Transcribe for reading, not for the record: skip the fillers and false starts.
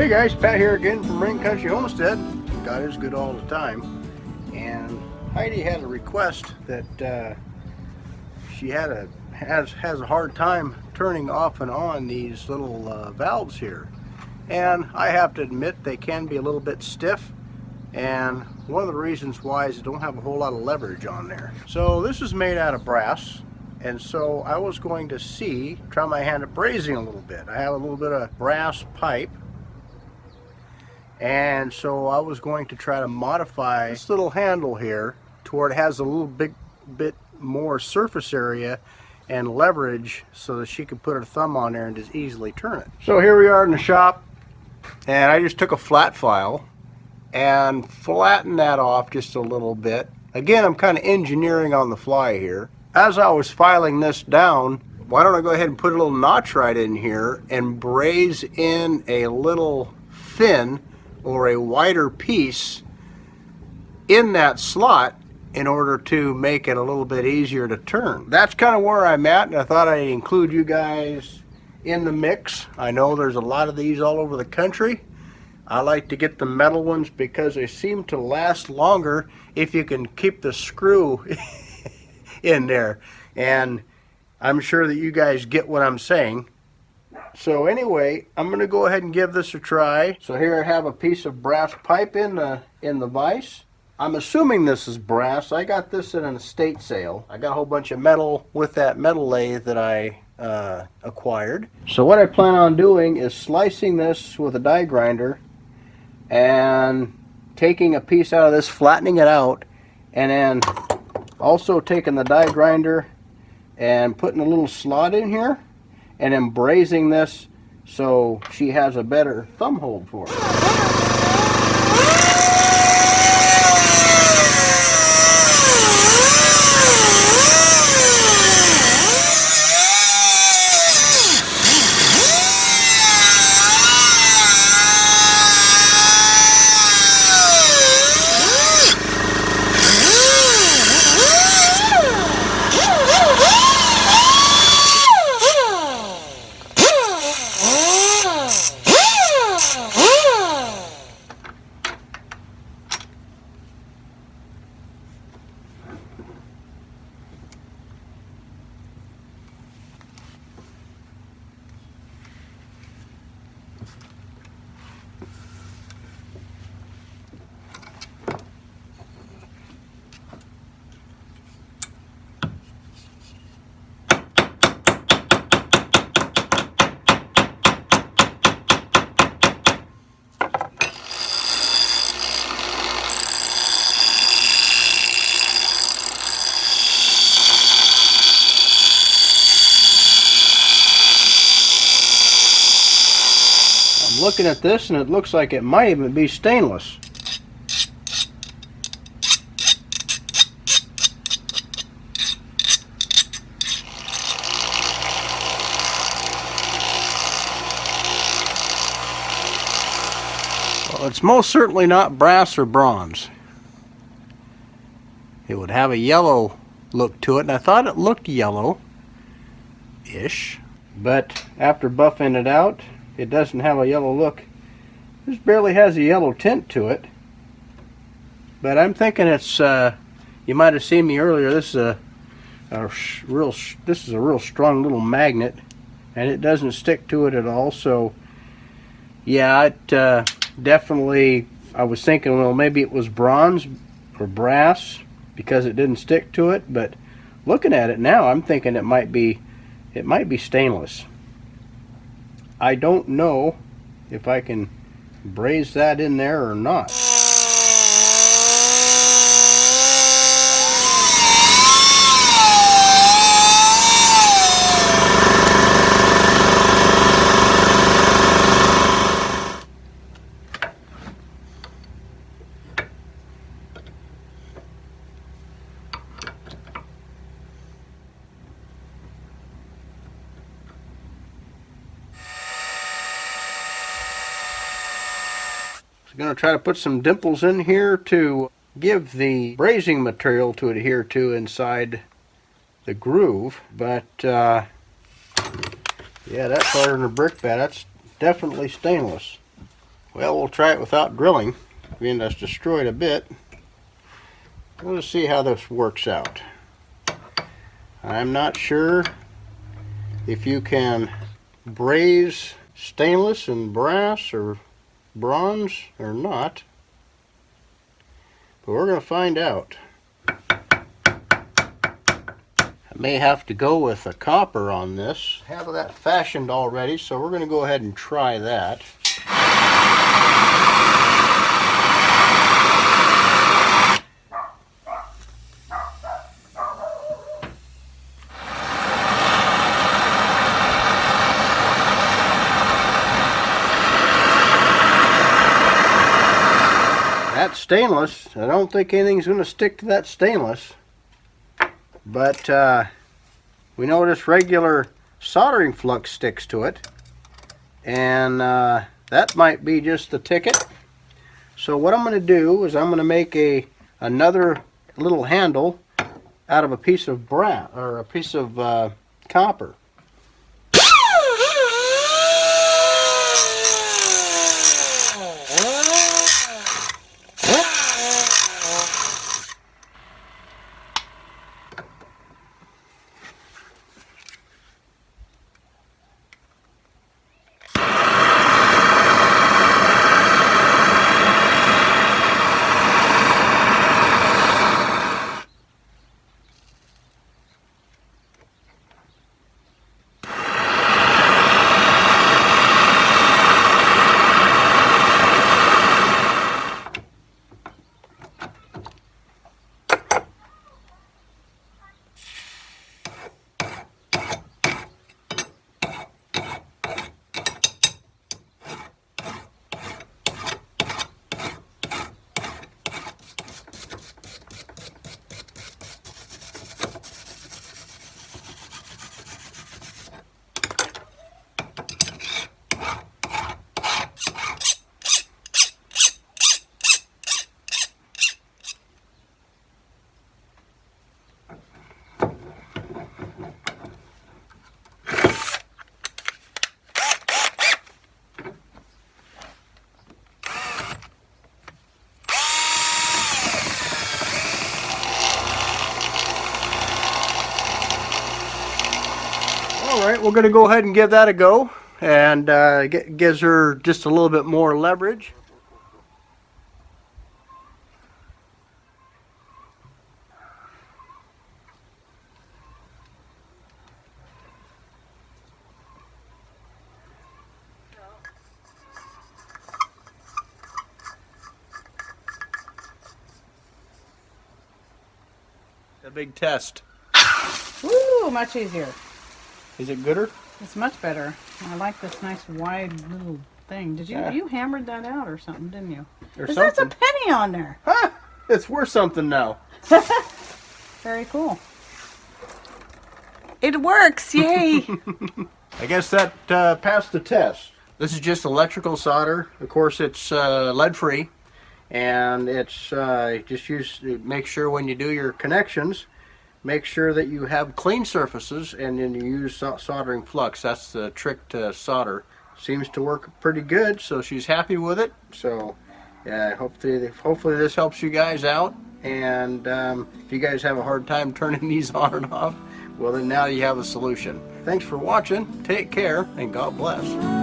Hey guys, Pat here again from Rain Country Homestead. God is good all the time. And Heidi had a request that she has a hard time turning off and on these little valves here. And I have to admit they can be a little bit stiff. And one of the reasons why is they don't have a whole lot of leverage on there. So this is made out of brass. And so I was going to try my hand at brazing a little bit. I have a little bit of brass pipe. And so I was going to try to modify this little handle here to where it has a little bit more surface area and leverage so that she could put her thumb on there and just easily turn it. So here we are in the shop, and I just took a flat file and flattened that off just a little bit. Again, I'm kind of engineering on the fly here. As I was filing this down, why don't I go ahead and put a little notch right in here and braze in a little fin or a wider piece in that slot in order to make it a little bit easier to turn. That's kind of where I'm at, and I thought I'd include you guys in the mix. I know there's a lot of these all over the country. I like to get the metal ones because they seem to last longer if you can keep the screw in there. And I'm sure that you guys get what I'm saying. So anyway, I'm going to go ahead and give this a try. So here I have a piece of brass pipe in the vise. I'm assuming this is brass. I got this at an estate sale. I got a whole bunch of metal with that metal lathe that I acquired. So what I plan on doing is slicing this with a die grinder and taking a piece out of this, flattening it out, and then also taking the die grinder and putting a little slot in here and then brazing this so she has a better thumb hold for it. Looking at this, and it looks like it might even be stainless. Well, it's most certainly not brass or bronze. It would have a yellow look to it, and I thought it looked yellow-ish, but after buffing it out, it doesn't have a yellow look. This barely has a yellow tint to it. But I'm thinking it's, you might have seen me earlier, this is a real strong little magnet, and it doesn't stick to it at all. So yeah, it definitely, I was thinking, well, maybe it was bronze or brass because it didn't stick to it, but looking at it now, I'm thinking it might be stainless. I don't know if I can braze that in there or not. I'm going to try to put some dimples in here to give the brazing material to adhere to inside the groove. But yeah, that's harder than a brick bat. That's definitely stainless. Well, we'll try it without drilling, being that's destroyed a bit. Let's see how this works out. I'm not sure if you can braze stainless and brass or bronze or not, but we're going to find out. I may have to go with a copper on this. I have that fashioned already, so we're going to go ahead and try that. That's stainless. I don't think anything's going to stick to that stainless. But we know this regular soldering flux sticks to it, and that might be just the ticket. So what I'm going to do is I'm going to make another little handle out of a piece of brass or a piece of copper. Alright, we're going to go ahead and give that a go, and gives her just a little bit more leverage. A big test. Woo, much easier. Is it gooder? It's much better. I like this nice wide little thing. Did you you hammered that out or something, didn't you? Because there's a penny on there. Huh? It's worth something now. Very cool. It works, yay! I guess that passed the test. This is just electrical solder. Of course, it's lead free, and it's make sure when you do your connections, make sure that you have clean surfaces, and then you use soldering flux. That's the trick to solder. Seems to work pretty good, so she's happy with it. So yeah, hopefully this helps you guys out. And if you guys have a hard time turning these on and off, well then now you have a solution. Thanks for watching. Take care, and God bless.